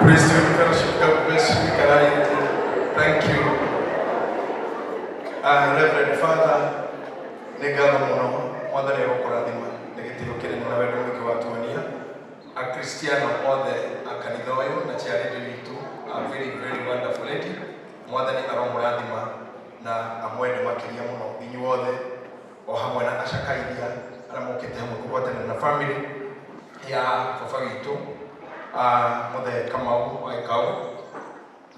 Praise to you, fellowship. God bless you. Can I thank you? Reverend Father, Negado Mono, Mother Neokoradima, Negative Kennedy, a Cristiano or the Akanidoyo, Nachari to a very, very wonderful lady, Mother Neokoradima, na Amoe Makiriamono, in you all or Hamana Ashakaidia, Ramoketamu, na family, ya Fafarito. Mother Kamau, I call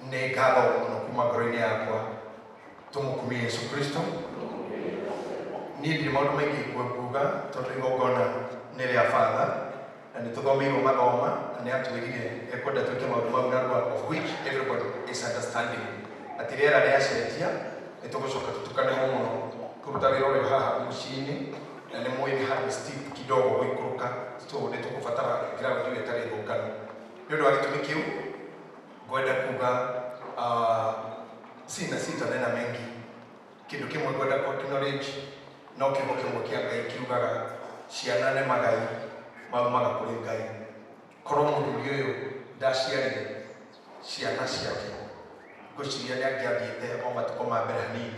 Negado, no Kumagrene Aqua, Tomokumi Yesu Christo. Need the Mount Magi Guga, Totrigo Gona, Nelia Father, and the Togomi Magoma, and they have to begin a quota to come out of which everybody is understanding. At the era de Asetia, it was to Kanamono, Kurtaviro Haha Mushini, and the Moy had Steve Kido, Wikuka, so they took Fatara, graduated Gokan. You know, to make you go to Kuga, Sina Sita, then a Mengi, Kidukim will go to knowledge, no Kimukia, Kuga, Shianane Magai, Mamma Pulingai, Koromu, Dashiani, Shianasiaki, Goshiana Gabi, Oma Toma Berani,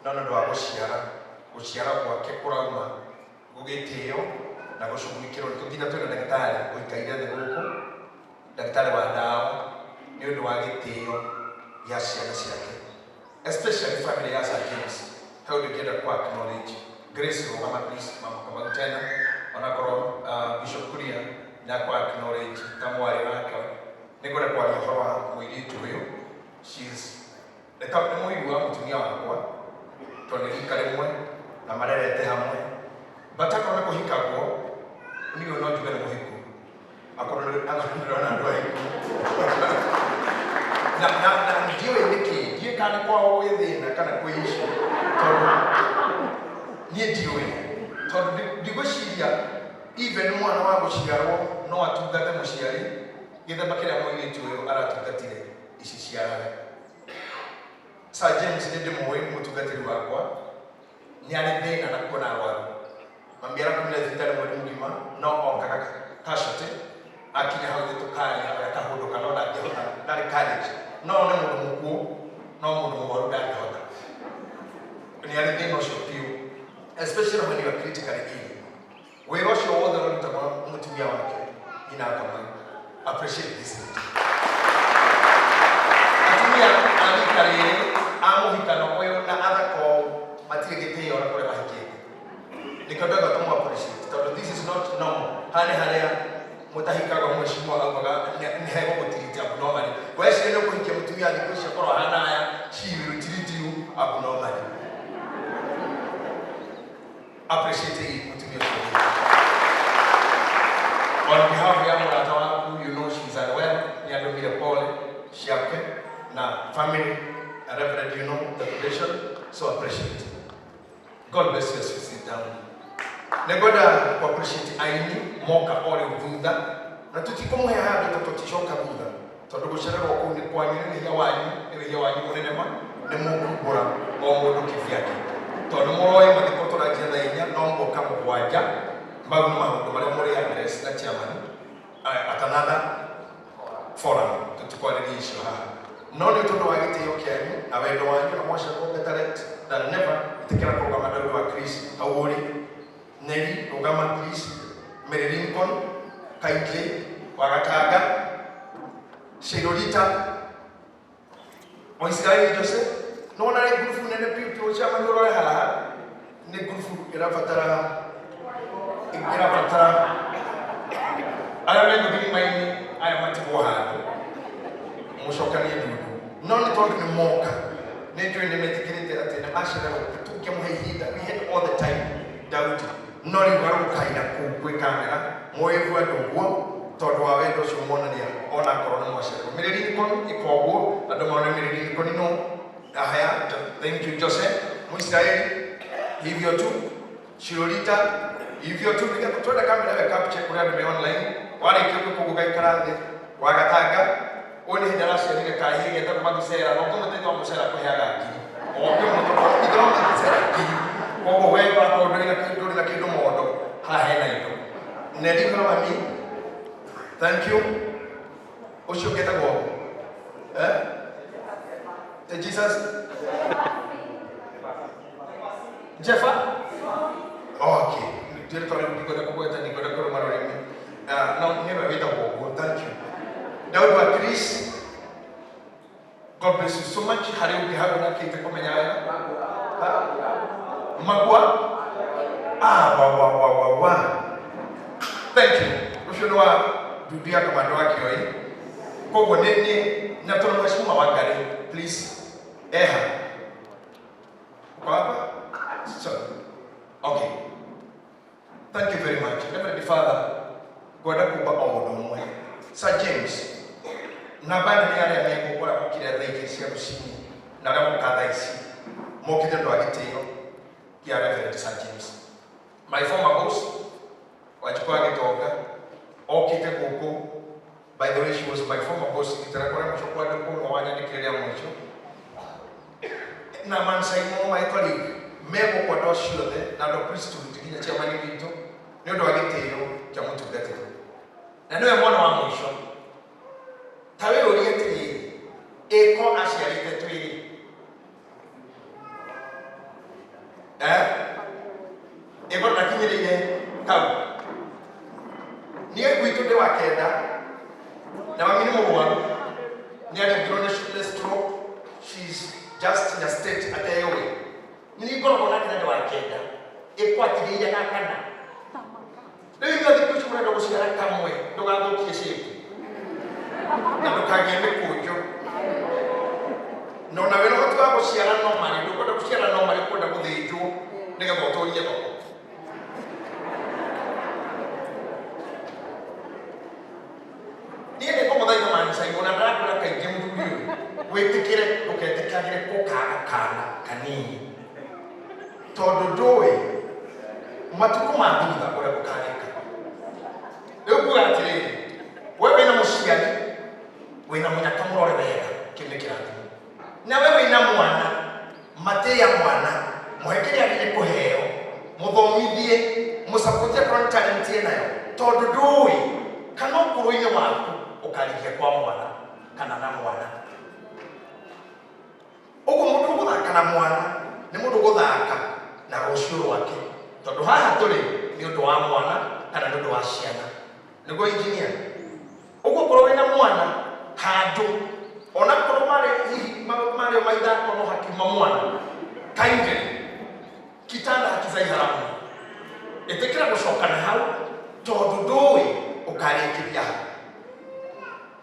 none of our Oshiara, Kekurama, Ugeteo, Nagoshu Mikiro, Continue to Nectar, with Kaida de Boko. Daktari wa dawa ni ndo wageteo yasiake especially family as James how to get a quick knowledge grace ro mama please mama kama tena onakoro bishop kuria na quick knowledge tamwari wake nigora kwa Yehova mwilitu huyo she's the top moyo wa mtumia wako tonelika lemwe na marerete hamwe bataka na kuhika kwa niyo no jugana kuhika akona ndo na ndio yake die kana kwa wewe na kana kuishi todo nie diwe todo digoshiria even mwana wangu shigaro no atugata mushiari githa bakira moyo tuyo aratugatire ishishara sa James ndi moyo mutugatiri wakwa ni ari thina na kuona waru mambiara kumile thitari mwali mugima no okaka tashote akinya hauze tukali akahodo kanona jehota ndari college no ne mudumu no mudumu waruda jehota ni ali thing no shopiu especially when you are critically ill we rush all the road to mutumia wake ina kama appreciate this atumia ani kare amu hikano wewe na other ko matigete yora kore bahike nikadoga tumu appreciate so this is not normal hali mutahika kwa mheshimiwa au baga ni hego kutiriti abnormal kwa hiyo ndio kuingia mtumia alikwisha kwa hana ya shiru tiriti abnormal appreciate mtumia on behalf ya mwana wangu you know she's unwell ni adomile pole shake na family and reverend you know the condition so appreciate God bless you as you sit down. Negoda kwa appreciate aini moka ole uvunda na tutikomo ya hado tutishoka bunda todogo sherero ko ni kwa nyine ya wanyu munenema ne mungu bora o mundu kivyake todo moroye madikoto la jenda yenya nombo kama waja mbagu mahundo mali muri ya dress na chairman atanada forum tutikwa regisho ha none todo wagite yokenyu abedo wanyu na mwasha ko talent that never itikira kwa madalo wa Chris awori Neri, Ogama please, Mary Lincoln, Kaitle, Wagataga, Shedolita, Oisrael Joseph, no one I good food and the people, Chaman Royal, Negufu, Irafatara, I remember giving my name, I am at Bohan, Moshokani, none talking more, nature in the medicated at the national, took him that we had all the time, doubt. Nori waru kaina ku kamera moevu adogo todo awedo shumona ni ona korona mwashero miriri kon ikogo adomona miriri kon no ahaya thank you Joseph Muisraeli hivyo tu Shirolita hivyo tu nika kutoa kamera ya capture kule ndo online wale kiko kuguka ikarande wagatanga oni hidarasi ya nika kahiye ndo magusera no kono tete musera ko yaga oke mto idro musera Ogo wewe hapo ndio na kitu modo. Hahena hiyo. Ndio kama mimi. Thank you. Ucio getagwo the Jesus Jeffa. Okay. Dear Father, we go to Kuwait and we go to Kurumarimi. Now, never wait a walk. Thank you. Now, but Chris, God bless you so much. How do you have a kid to come in? Magua? Wow. Thank you. We should know to be a commando. Kogo nene na tono mashuma wangari, please. Papa? Sorry. Okay. Thank you very much. Heavenly Father, God akuba omodo Sir James, nabana ni ale amengo kwa kukira dhiki sia kusini. Na damu kada isi. Mokite ndo agiteo. Kia Reverend Sir James. My former boss, wachukua gitoga. Okite koko. By the way, she was my former boss. Itarakora mchukua doko wanya nikilia mwisho. Na mansaimo my colleague. Mego kwa doshule na do priesthood kinya cha mani bito. Ndio ndo agiteo cha mtu gete. Na ndio mwana wa mwisho. Tawe oriente ni eko asialite twili. Eko na kinyele kabu. Niye kuito de wakenda. Na mamini mwa ni ana grown stroke. She's just in a state at the way. Niko na kina wa kenda. Eko atigeja na kana. Leo ndio dikuchukua ndo kushira kamwe. Ndo gado kiesi. Na tukagende kujo. No na wena watu wako kushira no mali. Ndo kwa kushira no mali kwa ndo kudejo. Nega boto yebo. Niye ne komo dai mani sai ona ndra kwa kai gemu duyo. Wetikire uketikagire ko kana kanini. Todo doe. Matuko mandinga kwa kukaneka. Leo kwa atire. Wewe na mushigali. Wewe na munyaka murore bega kinde kirati. Na wewe na mwana mate ya mwana muhekeri ali ko heo. Muthomithie musapotia kwa talent yenayo. Todo doe. Kana kuruine wako ukalikia kwa mwana kana na mwana. Ugo mundu guthaka na mwana ni mundu guthaka na rucio wake. Tondu haha tuli ni undu wa mwana kana ni undu wa ciana. Nigo engineer. Ugo korwo wina mwana handu ona korwo mari maitha kono hakima mwana. Kainde kitanda hakizai haramu. Etekira gucokana hau tondu ndui ukarikiria.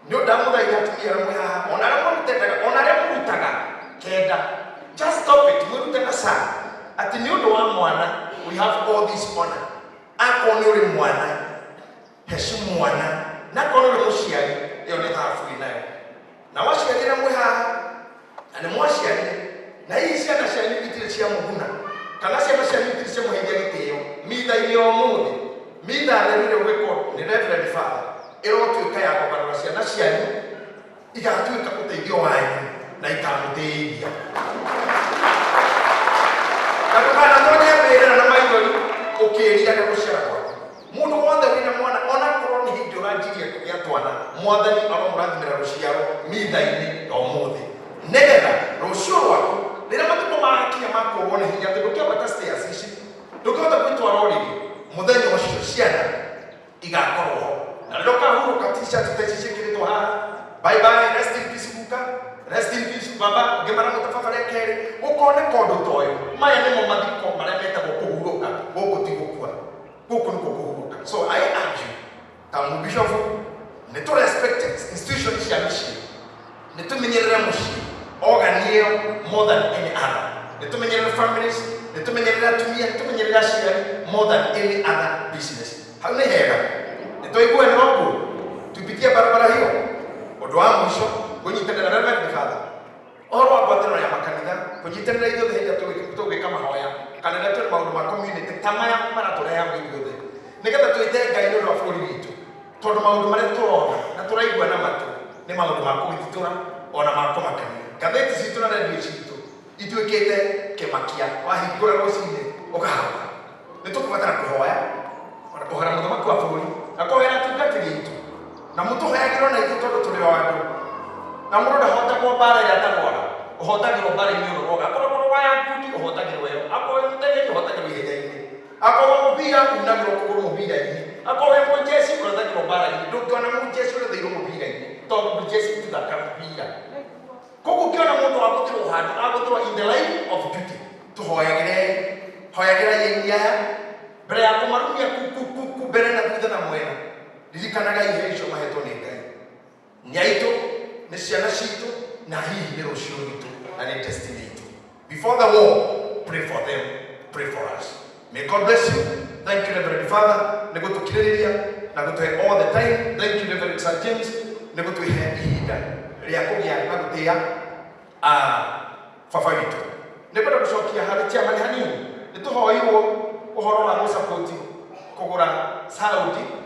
Ndio damu da inatumia mwa onare mutaga kenda. Just stop it. Murutena sana. Ati ni undu wa mwana we have all this honor. Akoni uri mwana heshimu mwana na kono uri mushiari iyo ni hafu inayo. Na washiari na mwa ane mwashiari na hii sia na shani bitire cia muguna. Kana sia shani bitire cia muhengia giteo. Mitha ile omuthi. Mitha alele weko ni Reverend Father. Ero tuika ya kwa barabara na ciani igatuika uteithio wanyu na ikamuteithia. Kana tonya mbere na maithori ukiria na gucera kwa. Mundu wothe wina mwana ona korwo ni hindi uranjiria kugia twana mwathani aro murathimira ruciaro mitha-ini omuthi. Negetha rucio rwaku rira matuko makinya makorwo ni hinya tukia bata stairs ici. Tukihota kwitwara origi muthenya ucio ciana igakorwo. Na loka huru katisha tutachishikirito ha. Bye bye, rest in peace buka. Rest in peace baba. Gemara mutafafare kere. Ukone kondo toyo. Maya nemo madiko maremeta kukuhuruka. Woko tigokua. Woko nukuhuruka. So I urge you. Tamu bishop. Neto respect institution ya mishi. Neto menyerera mushi. Organio more than any other. Neto menyerera families. Neto menyerera tumia. Neto menyerera shiri more than any other business. Haune hera. Nitoibue ndogo tupitie barabara hiyo odwa mwisho kunyitendera Reverend Father oro abatero ya makanitha kunyitendera hizo henda tuwe kama hoya kana ndatwe maundu ma community kama ya mara tore ya mwithe nigetha tuitenga ino ro bũrũri witũ tondu maundu maria turona na turaigua na matu ni maundu ma kũgititura ona ma kũmakania gatheti citu na radio citu ituĩkĩte kĩmakia wahingũra rũcinĩ ũkahamba nĩtũkũbatara kũhoya ona kũhara mũthamaki wa bũrũri akohera tungatiri itu na mutu hayagiro na itu tondu turi mutwe wa andu na mundu ndahotagwo mbara ĩrĩa atarwara ũhotagĩrwo mbara-inĩ ũrũroga akorwo mũrũ wa yakundi ũhotagĩrwo ĩyo akorwo mũteng'eri ũhotagĩrwo ihenya-inĩ akorwo mũbira unagĩrwo kũgũrũ mũbira-inĩ akorwo wĩ mũjeci ũrethagĩrwo mbara-inĩ ndũngĩona mũjeci ũretheirwo mũbira-inĩ tondũ mũjeci tithaka mũbira koguo ũngĩona mũndũ agũthĩrwo handũ agũthĩrwo in the line of duty hoyagĩra yeinia mbere ya kũmarumia ku mbere na thutha na mwena ririkanaga iheo icio mahetwo nĩ Ngai nĩ aitũ nĩ ciana citũ na hihi nĩ rũciũ rwitũ na nĩ destiny itũ. Before the war, pray for them, pray for us. May God bless you. Thank you, Reverend Father. Nĩ gũtũkirĩrĩria na gũtũhe all the time. Thank you, Reverend Sir James. Nĩ gũtũhe ihinda rĩa kũgĩa na gũtĩa baba witũ. Nĩ kwenda gũcokia harĩ chairman hanini. Nĩ tũhoirwo ũhoro wa gũsapoti kũgũra Saudi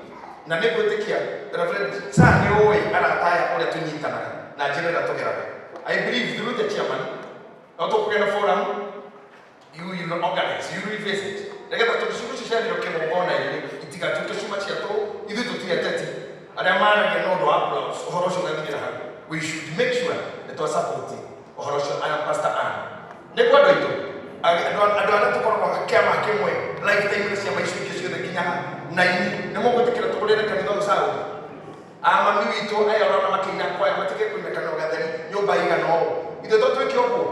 na nĩ gwĩtĩkia Reverend Sir nĩ ũĩ arataya ũrĩa tũnyitanaga na njĩra ĩrĩa tũgeraga. I believe through the chairman no tũkũgĩa na forum you will organize, you will visit. Nĩgetha tũcukuru cicererwo kĩgongona-inĩ itigatuĩke cuma cia ithuĩ tũtiateti arĩa maragia na ũndũ wa ũhoro ũcio ũgathiĩra hau. We should make sure that we support ũhoro ũcio. I am Pastor Ann. Nĩguo andũ aitũ andũ arĩa tũkoragwo kĩama kĩmwe lifetime cia maica ingĩ ciothe nginya naini nĩ mũgwĩtĩkĩra tũgũrĩre kanitha ũyũ Saudi. Mami witũ ayarona makĩina kwaya matige kũinĩkana ũgatheri nyũmba igana ũũ ithuĩ tũtwĩke ũguo.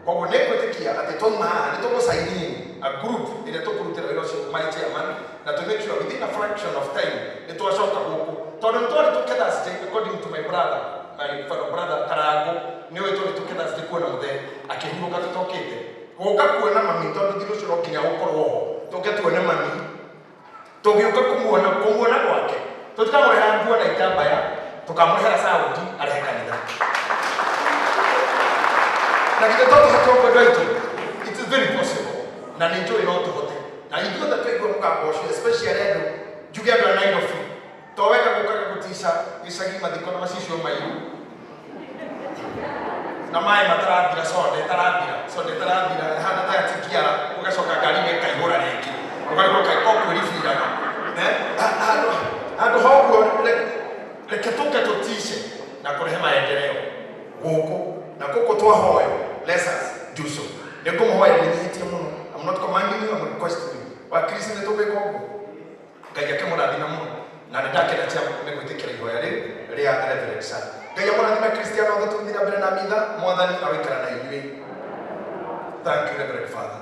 Koguo nĩ gwĩtĩkia atĩ twauma nĩ tũgũcaini a group ĩrĩa tũkũrutĩra wĩra ũcio my chairman na to make sure within a fraction of time nĩ twacoka gũkũ tondũ nĩ twarĩ tũkethasite according to my brother, my fellow brother Karangu nĩ ũĩ twarĩ tũkethasite kuona mũthee akĩhurũka tũtokĩte gũka kuona mami tondũ thirũ ũcio no nginya gũkorwo ho tũke tuone mami tũgĩũka kũmuona gwake tũtikamũrehera nguo na itambaya tũkamũrehera Saudi arehe kanitha na githĩ tũtũhote ũkwenda itũ. It is very possible na nĩ njũĩ no tũhote na ithuothe twaigua mũgambo ũcio especially andũ njuge andũ a Nairobi to wega gũkaga gũtica gĩcagi mathiko na macicio mairu na maĩ matarathira soda ĩtarathira hana ta yatikiara ũgacoka ngari ĩkaihũra rĩngĩ ũgacoka ũkwĩribiraga handũ hoguo reke tũke tũtice na kũrehe maendeleo gũkũ na gũkũ twahoya. Let us do so. Nĩ ngũmũhoya ndĩnyihĩtie mũno. I'm not commanding you, I'm requesting you. Wakristo nĩ tũgwĩka ũguo. Ngai akĩmũrathima mũno na nĩ ndakena nĩ gwĩtĩkĩra ihoya rĩu rĩa Reverend Sir. Ngai amũrathime Kristiano othe tũthiĩ na mbere na mitha mwathani aroikara na inyuĩ. Thank you, Reverend Father.